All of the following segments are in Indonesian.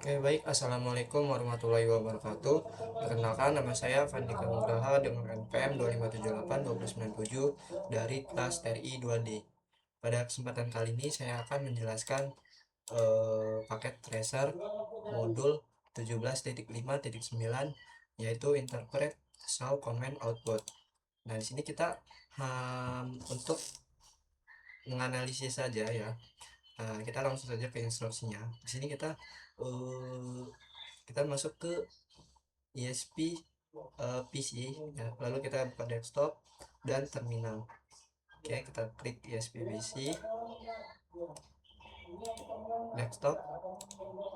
Oke, baik. Assalamualaikum warahmatullahi wabarakatuh. Perkenalkan, nama saya Fandika Nugraha dengan NPM 2578-2097 dari kelas TRI 2D. Pada kesempatan kali ini saya akan menjelaskan paket tracer modul 17.5.9, yaitu interpret show command output. Nah, di sini kita untuk menganalisis saja ya. Nah, kita langsung saja ke instruksinya. Di sini kita masuk ke ISP PC ya. Lalu kita buka desktop dan terminal. Oke, kita klik ISP PC, desktop,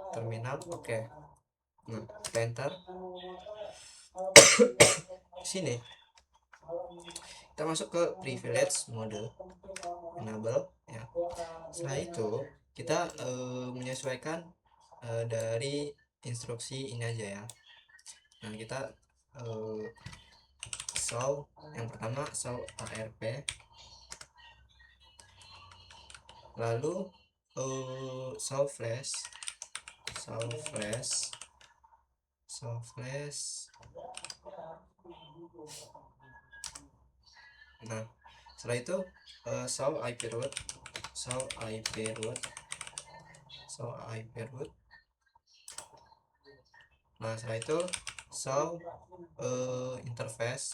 terminal. Oke. Nah, kita enter. Di sini kita masuk ke privilege mode, enable ya. Setelah itu kita menyesuaikan dari instruksi ini aja ya. Nah, kita show yang pertama show ARP, lalu show flash, show flash, show flash. Nah, setelah itu show IP root, show IP root, show IP root. Nah, setelah itu show interface,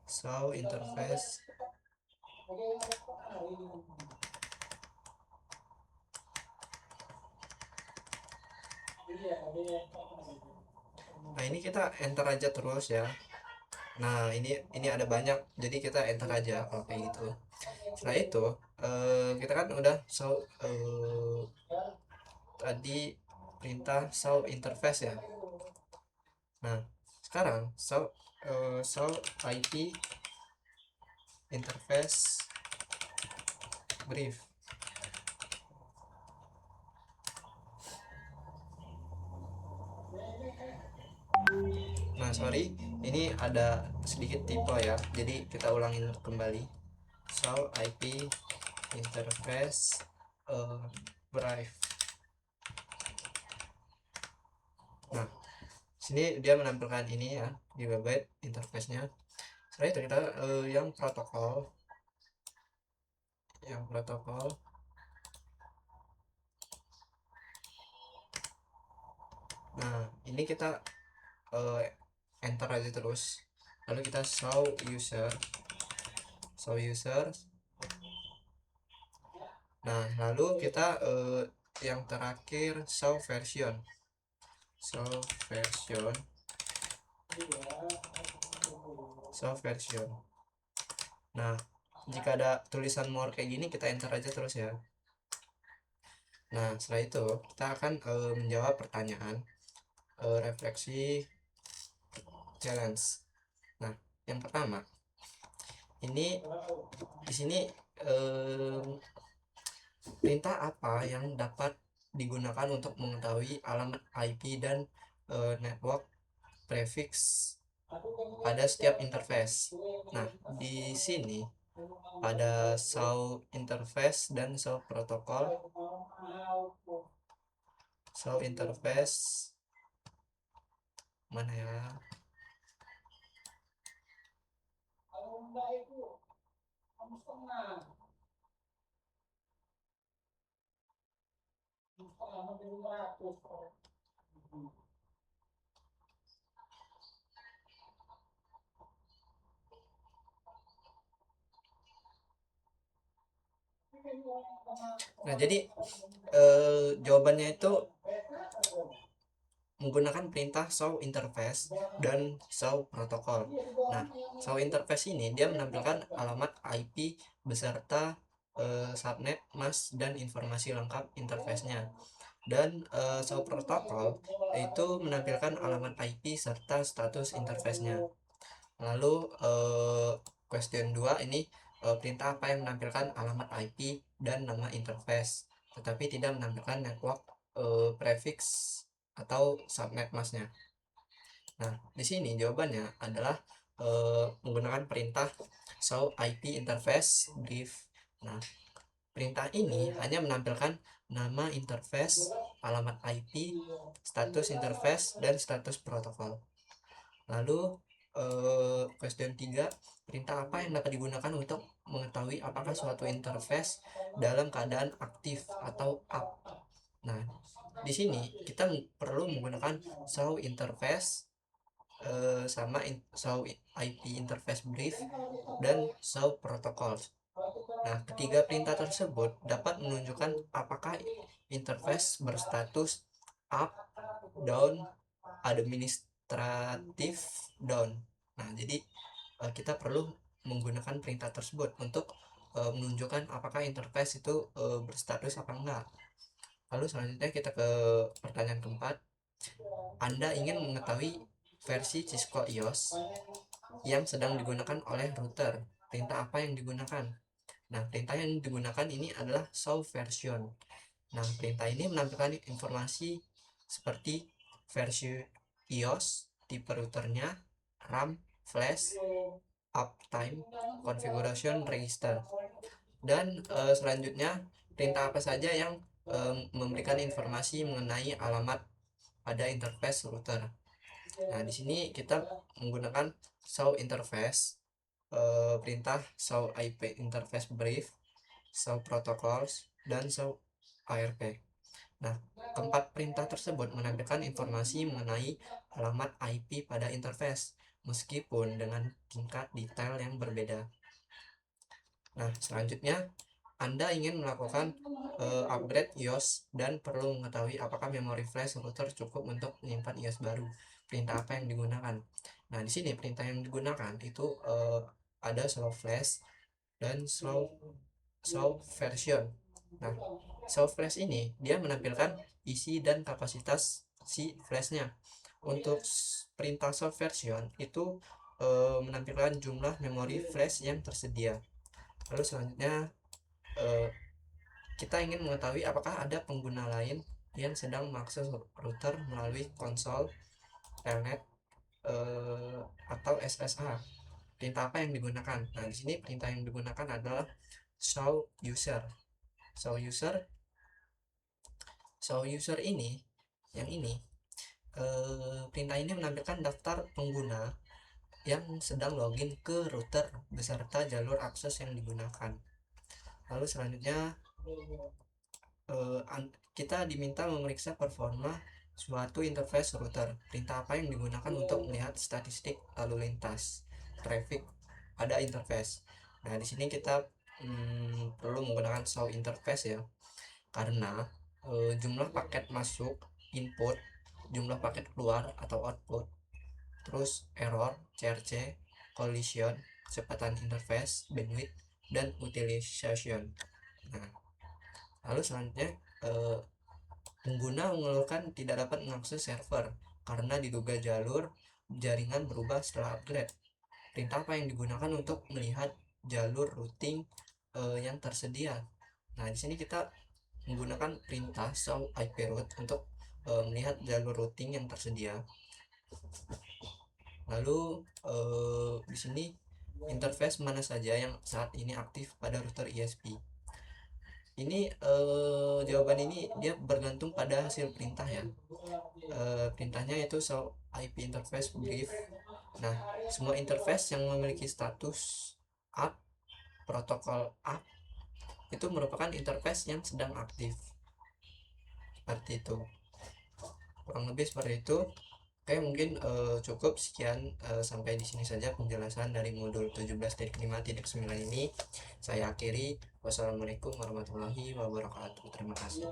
show interface. Nah, ini kita enter aja terus ya. Nah, ini ada banyak, jadi kita enter aja kalau kayak gitu. Setelah itu kita kan udah show tadi perintah show interface ya. Nah, sekarang show IP interface brief. Nah, sorry, ini ada sedikit typo ya, jadi kita ulangin kembali. Show IP interface brief. Nah, sini dia menampilkan ini ya, gigabyte interface-nya. Setelah itu kita yang protokol, nah ini kita enter aja terus, lalu kita show user. Nah, lalu kita yang terakhir show version. Nah, jika ada tulisan more kayak gini, kita enter aja terus ya. Nah, setelah itu kita akan menjawab pertanyaan refleksi challenge. Nah, yang pertama ini di sini perintah apa yang dapat digunakan untuk mengetahui alamat IP dan network prefix pada setiap interface. Nah, di sini ada show interface dan show protokol. Show interface mana ya? Nah, jadi jawabannya itu menggunakan perintah show interface dan show protokol. Nah, show interface ini dia menampilkan alamat IP beserta subnet, mask, dan informasi lengkap interface-nya. Dan show protokol itu menampilkan alamat IP serta status interface-nya. Lalu question 2 ini perintah apa yang menampilkan alamat IP dan nama interface tetapi tidak menampilkan network prefix atau subnet masknya. Nah, di sini jawabannya adalah menggunakan perintah show IP interface brief. Nah, perintah ini hanya menampilkan nama interface, alamat IP, status interface, dan status protokol. Lalu question 3, perintah apa yang dapat digunakan untuk mengetahui apakah suatu interface dalam keadaan aktif atau up. Nah, di sini kita perlu menggunakan show interface sama show IP interface brief dan show protocols. Nah, ketiga perintah tersebut dapat menunjukkan apakah interface berstatus up, down, administratif, down. Nah, jadi kita perlu menggunakan perintah tersebut untuk menunjukkan apakah interface itu berstatus apa enggak. Lalu selanjutnya kita ke pertanyaan keempat. Anda ingin mengetahui versi Cisco IOS yang sedang digunakan oleh router. Perintah apa yang digunakan? Nah, perintah yang digunakan ini adalah show version. Nah, perintah ini menampilkan informasi seperti versi iOS, tipe routernya, RAM, flash, uptime, configuration register. Dan selanjutnya perintah apa saja yang memberikan informasi mengenai alamat pada interface router. Nah, di sini kita menggunakan show interface, perintah show IP interface brief, show protocols, dan show ARP. Nah, keempat perintah tersebut menampilkan informasi mengenai alamat IP pada interface, meskipun dengan tingkat detail yang berbeda. Nah, selanjutnya Anda ingin melakukan upgrade iOS dan perlu mengetahui apakah memori flash router cukup untuk menyimpan iOS baru. Perintah apa yang digunakan? Nah, di sini perintah yang digunakan itu ada slow flash dan slow version. Nah, slow flash ini dia menampilkan isi dan kapasitas si flashnya. Untuk perintah slow version itu menampilkan jumlah memori flash yang tersedia. Lalu selanjutnya kita ingin mengetahui apakah ada pengguna lain yang sedang mengakses router melalui konsol, telnet, atau SSH. Perintah apa yang digunakan? Nah, di sini perintah yang digunakan adalah show user. Show user ini, yang ini, perintah ini menampilkan daftar pengguna yang sedang login ke router beserta jalur akses yang digunakan. Lalu selanjutnya kita diminta memeriksa performa suatu interface router. Perintah apa yang digunakan untuk melihat statistik lalu lintas traffic pada interface. Nah, di sini kita perlu menggunakan show interface ya, karena jumlah paket masuk input, jumlah paket keluar atau output, terus error, CRC, collision, kecepatan interface, bandwidth, dan utilization. Nah, lalu selanjutnya pengguna mengeluhkan tidak dapat mengakses server karena diduga jalur jaringan berubah setelah upgrade. Perintah apa yang digunakan untuk melihat jalur routing yang tersedia? Nah, di sini kita menggunakan perintah show IP route untuk melihat jalur routing yang tersedia. Lalu di sini interface mana saja yang saat ini aktif pada router ISP. Ini jawaban ini dia bergantung pada hasil perintah ya. Perintahnya itu show IP interface brief. Nah, semua interface yang memiliki status up, protokol up, itu merupakan interface yang sedang aktif. Seperti itu, kurang lebih seperti itu. Oke, mungkin cukup sekian, sampai di sini saja penjelasan dari modul 17.5.9 ini. Saya akhiri. Wassalamualaikum warahmatullahi wabarakatuh. Terima kasih.